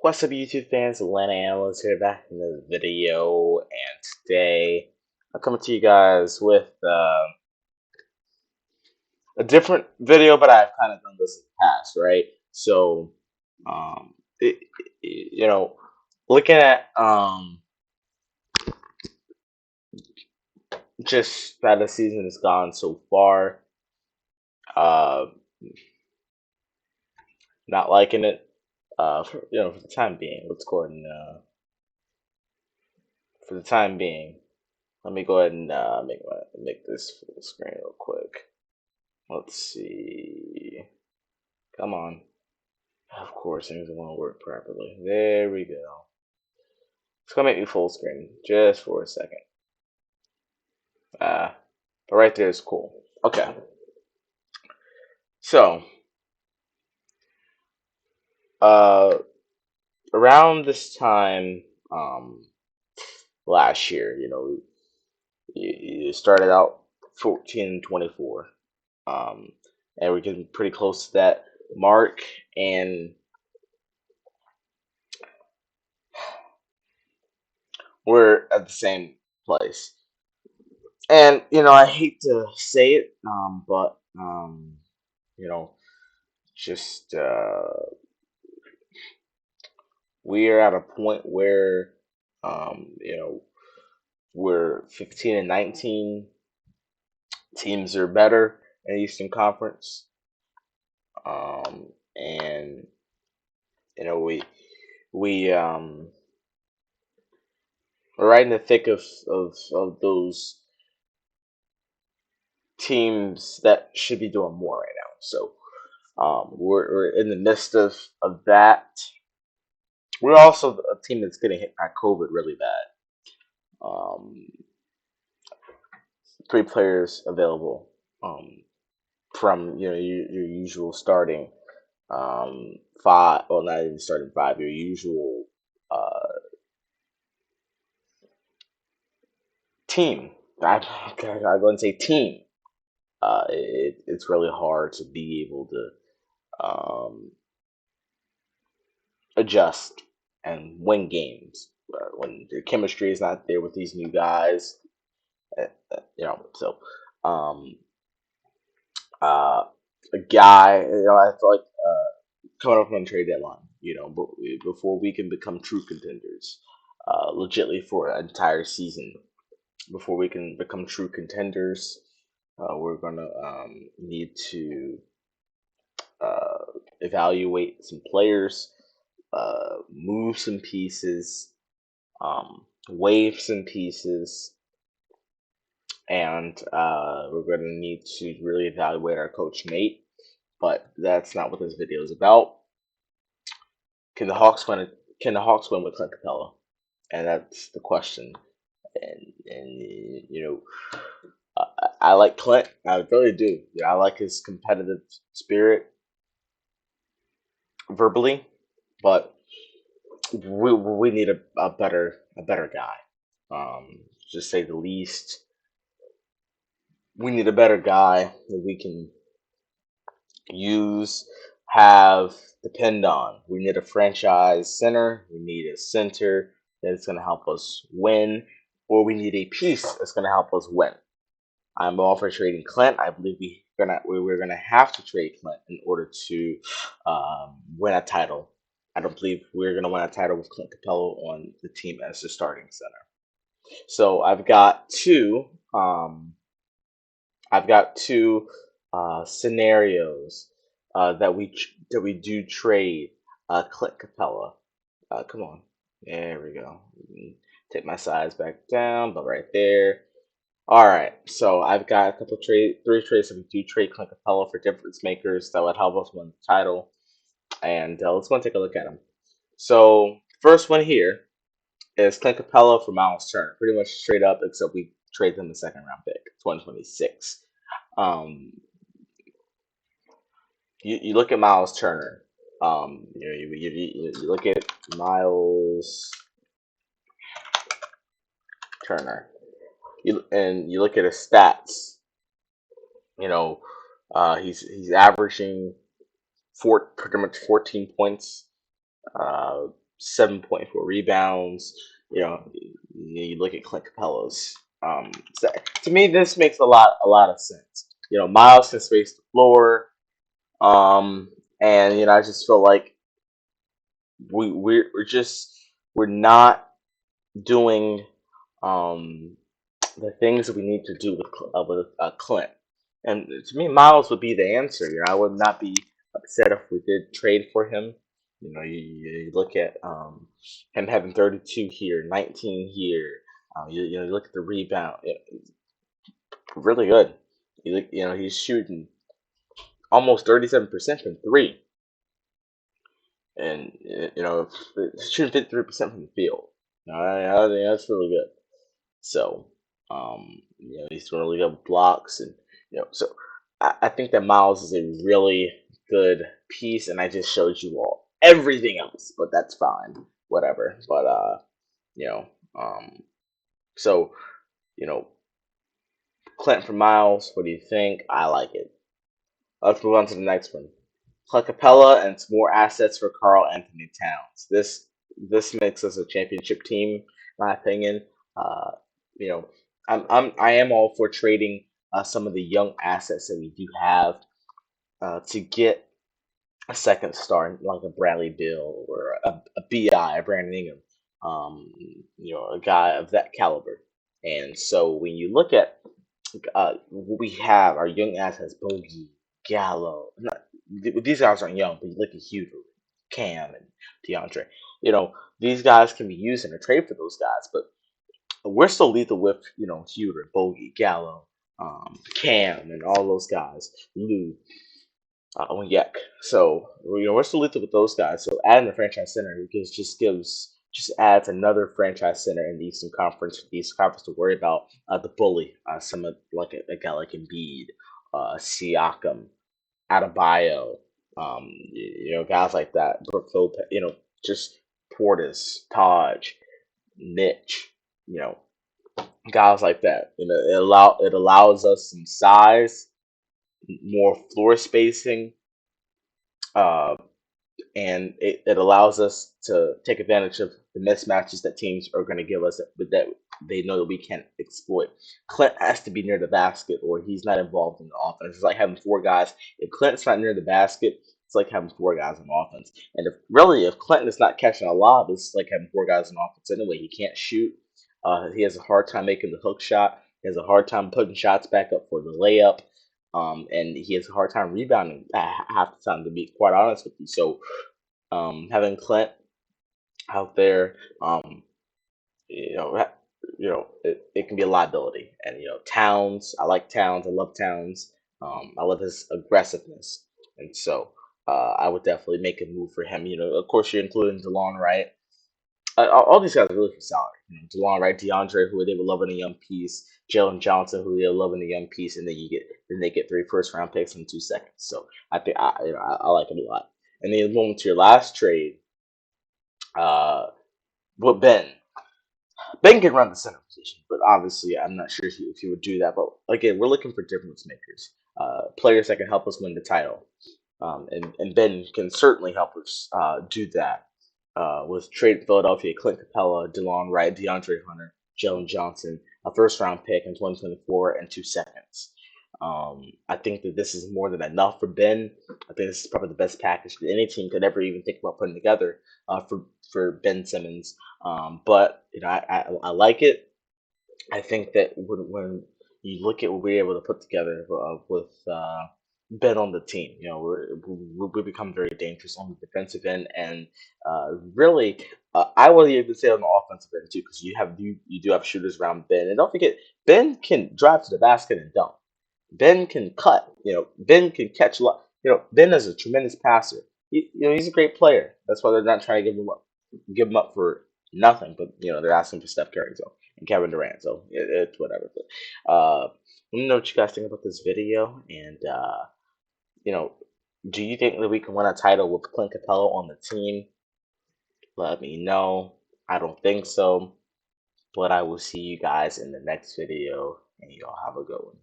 What's up, YouTube fans? Atlanta Analyst here, back in the video, and today I'm coming to you guys with a different video, but I've kind of done this in the past, right? So, um, it, you know, looking at just how the season has gone so far, uh, not liking it. For the time being, let's go ahead and for the time being, let me go ahead and make this full screen real quick. Let's see. Come on. Of course, things won't work properly. There we go. It's gonna make me full screen just for a second. But right there is cool. Okay. So, uh, around this time, last year, you started out 14-24, and we're getting pretty close to that mark, and we're at the same place. And I hate to say it, but you know, just we are at a point where we're 15-19. Teams are better in the Eastern Conference, and we we're right in the thick of those teams that should be doing more right now. So we're in the midst of that. We're also a team that's getting hit by COVID really bad. Um, 3 players available from your usual starting five. Well, not even starting five. Your usual team. I go and say team. It's really hard to be able to adjust and win games when the chemistry is not there with these new guys. So um, uh, a guy, I feel like coming up on the trade deadline, but before we can become true contenders, legitly for an entire season, before we can become true contenders, we're gonna need to uh, evaluate some players, move some pieces, waive some pieces, and we're going to need to really evaluate our coach Nate. But that's not what this video is about. Can the Hawks win? Can the Hawks win with Clint Capela? And that's the question. And I like Clint. I really do. I like his competitive spirit verbally, but we need a better guy. Just say the least. We need a better guy that we can use, have, depend on. We need a franchise center. We need a center that's going to help us win, or we need a piece that's going to help us win. I'm all for trading Clint. I believe we're gonna have to trade Clint in order to win a title. I don't believe we're gonna win a title with Clint Capella on the team as the starting center. So I've got two. I've got two scenarios that we do trade Clint Capella. Come on, there we go. Take my size back down, but right there. All right, so I've got three trades that we do trade Clint Capella for difference makers that would help us win the title, and let's go and take a look at them. So first one here is Clint Capella for Miles Turner, pretty much straight up, except we trade them the second round pick, 2026. You look at Miles Turner. You look at Miles Turner. You look at his stats. He's averaging pretty much 14 points, 7.4 rebounds. You look at Clint Capela's. So to me, this makes a lot of sense. Miles can space the floor. Um, and I just feel like we're not doing um the things that we need to do with Clint. And to me, Miles would be the answer. I would not be upset if we did trade for him. You look at him having 32 here, 19 here. You look at the rebound, really good. He's shooting almost 37% from three, and shooting 53% from the field. I think that's really good. So, he's throwing really good blocks, and so I think that Miles is a really good piece, and I just showed you all everything else, but that's fine, whatever. But you know, um, so you know, Clint for Miles. What do you think? I like it. Let's move on to the next one. Capella and some more assets for Carl Anthony Towns. This makes us a championship team, in my opinion. Uh, you know, I am all for trading some of the young assets that we do have to get a second star like a Bradley Bill or a Bi, a Brandon Ingram, a guy of that caliber. And so when you look at what we have, our young assets, Bogey, Gallo. These guys aren't young, but you look at Hugo, Cam, and DeAndre. You know, these guys can be used in a trade for those guys, but we're still lethal with Huger, Bogey, Gallo, Cam, and all those guys. Lou, Onyek. So we're still lethal with those guys. So adding the franchise center just adds another franchise center in the Eastern Conference to worry about the bully. Some of like a guy like Embiid, Siakam, Adebayo, guys like that. Brook Lopez, just Portis, Taj, Mitch, you know, guys like that. It allows us some size, more floor spacing, uh, and it allows us to take advantage of the mismatches that teams are going to give us that they know that we can't exploit. Clint has to be near the basket or he's not involved in the offense. It's like having four guys. If Clint's not near the basket, it's like having four guys on offense. And if Clinton is not catching a lob, it's like having four guys on offense anyway. He can't shoot. He has a hard time making the hook shot. He has a hard time putting shots back up for the layup. And he has a hard time rebounding half the time, to be quite honest with you. So having Clint out there, you know, it can be a liability. And Towns, I like Towns. I love Towns. I love his aggressiveness, and so I would definitely make a move for him. Of course, you're including DeLon Wright. All these guys are really for salary. DeLon Wright, DeAndre, who they would love in a young piece. Jalen Johnson, who they love in a young piece, and then they get 3 first-round picks in 2 seconds. So I think I like it a lot. And then moving to your last trade, uh, with Ben. Ben can run the center position, but obviously I'm not sure if he would do that. But again, we're looking for difference makers, players that can help us win the title. And Ben can certainly help us do that with trade Philadelphia, Clint Capella, DeLon Wright, DeAndre Hunter, Jalen Johnson, a first-round pick in 2024, and 2 seconds. I think that this is more than enough for Ben. I think this is probably the best package that any team could ever even think about putting together for Ben Simmons. But I like it. I think that when you look at what we're able to put together with Ben on the team, we become very dangerous on the defensive end, and really, I would even say on the offensive end too, because you do have shooters around Ben, and don't forget Ben can drive to the basket and dunk. Ben can cut. Ben can catch a lot. Ben is a tremendous passer. He's a great player. That's why they're not trying to give him up for nothing. But they're asking for Steph Curry and Kevin Durant. So it's whatever. But let me know what you guys think about this video. And you know, do you think that we can win a title with Clint Capella on the team? Let me know. I don't think so. But I will see you guys in the next video, and y'all have a good one.